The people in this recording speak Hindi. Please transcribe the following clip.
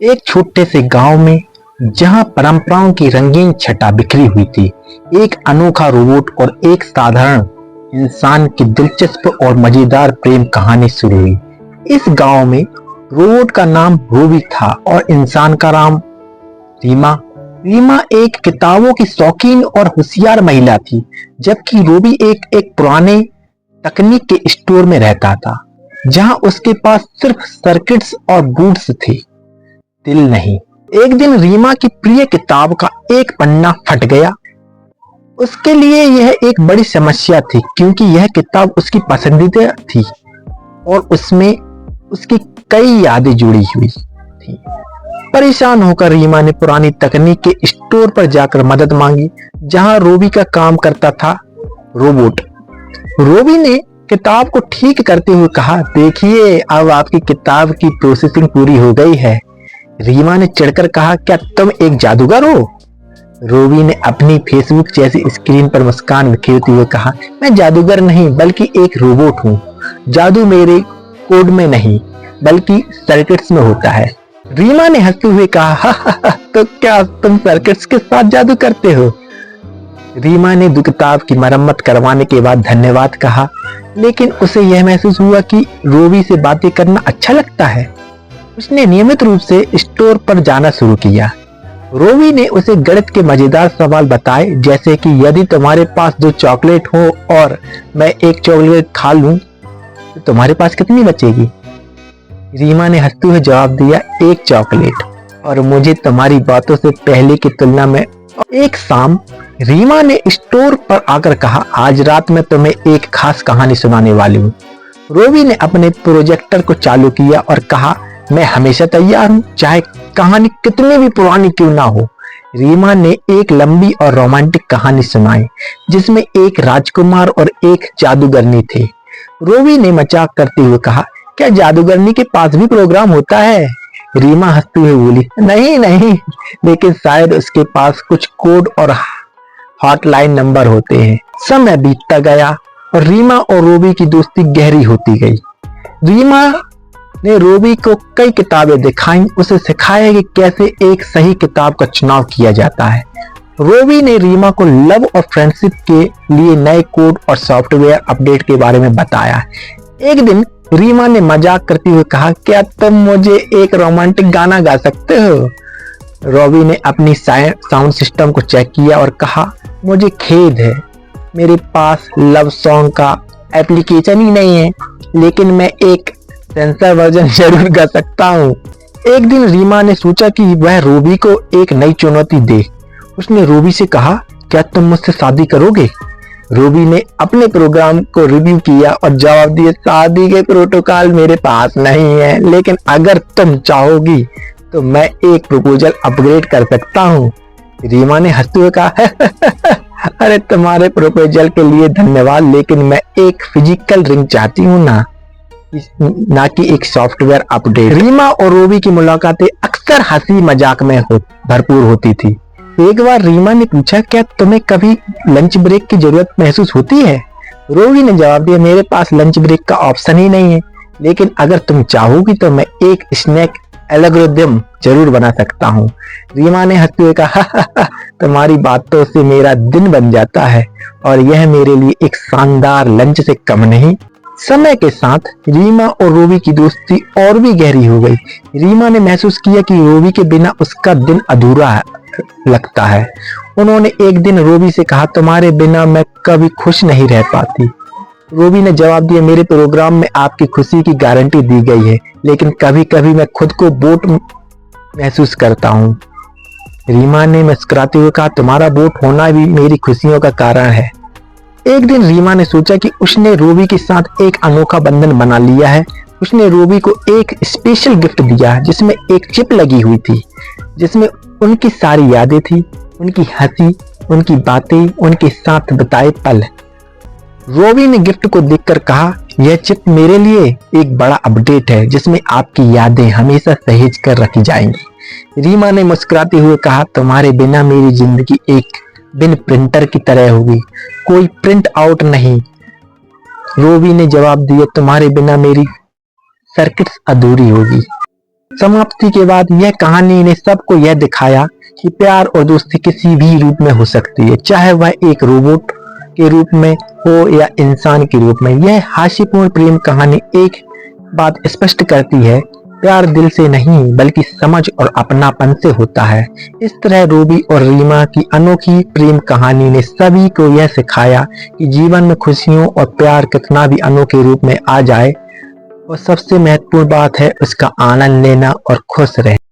एक छोटे से गांव में जहां परंपराओं की रंगीन छटा बिखरी हुई थी, एक अनोखा रोबोट और एक साधारण इंसान की दिलचस्प और मजेदार प्रेम कहानी शुरू हुई। इस गांव में रोबोट का नाम रूबी था और इंसान का नाम रीमा। रीमा एक किताबों की शौकीन और होशियार महिला थी, जबकि रूबी एक पुराने तकनीक के स्टोर में रहता था, जहां उसके पास सिर्फ सर्किट्स और बूट्स थे, दिल नहीं। एक दिन रीमा की प्रिय किताब का एक पन्ना फट गया। उसके लिए यह एक बड़ी समस्या थी, क्योंकि यह किताब उसकी पसंदीदा थी और उसमें उसकी कई यादें जुड़ी हुई थी। परेशान होकर रीमा ने पुरानी तकनीक के स्टोर पर जाकर मदद मांगी, जहां रूबी का काम करता था रोबोट। रूबी ने किताब को ठीक करते हुए कहा, देखिए, अब आपकी किताब की प्रोसेसिंग पूरी हो गई है। रीमा ने चिढ़कर कहा, क्या तुम एक जादूगर हो? रूबी ने अपनी फेसबुक जैसी स्क्रीन पर मुस्कान बिखेरते हुए कहा, मैं जादूगर नहीं बल्कि एक रोबोट हूँ। जादू मेरे कोड में नहीं बल्कि सर्किट्स में होता है। रीमा ने हंसते हुए कहा, हा, तो क्या तुम सर्किट्स के साथ जादू करते हो? रीमा ने किताब की मरम्मत करवाने के बाद धन्यवाद कहा, लेकिन उसे यह महसूस हुआ कि रूबी से बातें करना अच्छा लगता है। उसने नियमित रूप से स्टोर पर जाना शुरू किया। रूबी ने उसे गणित के मजेदार सवाल बताए, जैसे कि यदि तुम्हारे पास 2 चॉकलेट हो और मैं एक चॉकलेट खा लूं, तो तुम्हारे पास कितनी बचेगी? रीमा ने हंसते हुए जवाब दिया, 1 चॉकलेट, और मुझे तुम्हारी बातों से पहले की तुलना में। एक शाम रीमा ने स्टोर पर आकर कहा, आज रात मैं तुम्हें एक खास कहानी सुनाने वाली हूँ। रूबी ने अपने प्रोजेक्टर को चालू किया और कहा, मैं हमेशा तैयार हूँ, चाहे कहानी कितनी भी पुरानी क्यों ना हो। रीमा ने एक लंबी और रोमांटिक कहानी सुनाई, जिसमें एक राजकुमार और एक जादूगरनी थे। रूबी ने मजाक करते हुए कहा, क्या जादूगरनी के पास भी प्रोग्राम होता है? रीमा हंसते हुए बोली, नहीं नहीं, लेकिन शायद उसके पास कुछ कोड और हॉटलाइन नंबर होते हैं। समय बीतता गया और रीमा और रूबी की दोस्ती गहरी होती गई। रीमा ने रूबी को कई किताबें दिखाई, उसे सिखाया कि कैसे एक सही किताब का चुनाव किया जाता है। रूबी ने रीमा को लव और फ्रेंडशिप के लिए नए कोड और सॉफ्टवेयर अपडेट के बारे में बताया। एक दिन रीमा ने मजाक करते हुए कहा, क्या तुम मुझे एक रोमांटिक गाना गा सकते हो? रूबी ने अपनी साउंड सिस्टम को चेक किया और कहा, मुझे खेद है, मेरे पास लव सॉन्ग का एप्लीकेशन ही नहीं है, लेकिन मैं एक सेंसर वर्जन जरूर गा सकता हूँ। एक दिन रीमा ने सोचा कि वह रूबी को एक नई चुनौती दे। उसने रूबी से कहा, क्या तुम मुझसे शादी करोगे? रूबी ने अपने प्रोग्राम को रिव्यू किया और जवाब दिया, शादी के प्रोटोकॉल मेरे पास नहीं है, लेकिन अगर तुम चाहोगी तो मैं एक प्रपोजल अपग्रेड कर सकता हूँ। रीमा ने हंसते हुए कहा, अरे तुम्हारे प्रपोजल के लिए धन्यवाद, लेकिन मैं एक फिजिकल रिंग चाहती हूँ, ना कि एक सॉफ्टवेयर अपडेट। रीमा और रूबी की मुलाकातें अक्सर हंसी मजाक में भरपूर होती थी। एक बार रीमा ने पूछा, क्या तुम्हें कभी लंच ब्रेक की जरूरत महसूस होती है? रूबी ने जवाब दिया, मेरे पास लंच ब्रेक का ऑप्शन ही नहीं है, लेकिन अगर तुम चाहोगी तो मैं एक स्नैक एल्गोरिदम जरूर बना सकता हूँ। रीमा ने हंसते हुए कहा, तुम्हारी बातों से मेरा दिन बन जाता है और यह मेरे लिए एक शानदार लंच से कम नहीं। समय के साथ रीमा और रूबी की दोस्ती और भी गहरी हो गई। रीमा ने महसूस किया कि रूबी के बिना उसका दिन अधूरा लगता है। उन्होंने एक दिन रूबी से कहा, तुम्हारे बिना मैं कभी खुश नहीं रह पाती। रूबी ने जवाब दिया, मेरे प्रोग्राम में आपकी खुशी की गारंटी दी गई है, लेकिन कभी कभी मैं खुद को बोट महसूस करता हूँ। रीमा ने मुस्कुराते हुए कहा, तुम्हारा बोट होना भी मेरी खुशियों का कारण है। एक दिन रीमा ने सोचा कि उसने रूबी के साथ एक अनोखा बंधन बना लिया है। उसने रूबी को एक स्पेशल गिफ्ट दिया, जिसमें एक चिप लगी हुई थी, जिसमें उनकी सारी यादें थी, उनकी हंसी, उनकी बातें, उनके साथ बिताए पल। रूबी ने गिफ्ट को देखकर कहा, यह चिप मेरे लिए एक बड़ा अपडेट है, जिसमें आपकी यादें हमेशा सहेज कर रखी जाएंगी। रीमा ने मुस्कुराते हुए कहा, तुम्हारे बिना मेरी जिंदगी एक बिन प्रिंटर की तरह होगी, कोई प्रिंट आउट नहीं। रूबी ने जवाब दिया, तुम्हारे बिना मेरी सर्किट्स अधूरी होगी। समाप्ति के बाद यह कहानी ने सबको यह दिखाया कि प्यार और दोस्ती किसी भी रूप में हो सकती है, चाहे वह एक रोबोट के रूप में हो या इंसान के रूप में। यह हास्यपूर्ण प्रेम कहानी एक बात स्पष्ट करती है, प्यार दिल से नहीं बल्कि समझ और अपनापन से होता है। इस तरह रूबी और रीमा की अनोखी प्रेम कहानी ने सभी को यह सिखाया कि जीवन में खुशियों और प्यार कितना भी अनोखे रूप में आ जाए और सबसे महत्वपूर्ण बात है उसका आनंद लेना और खुश रहना।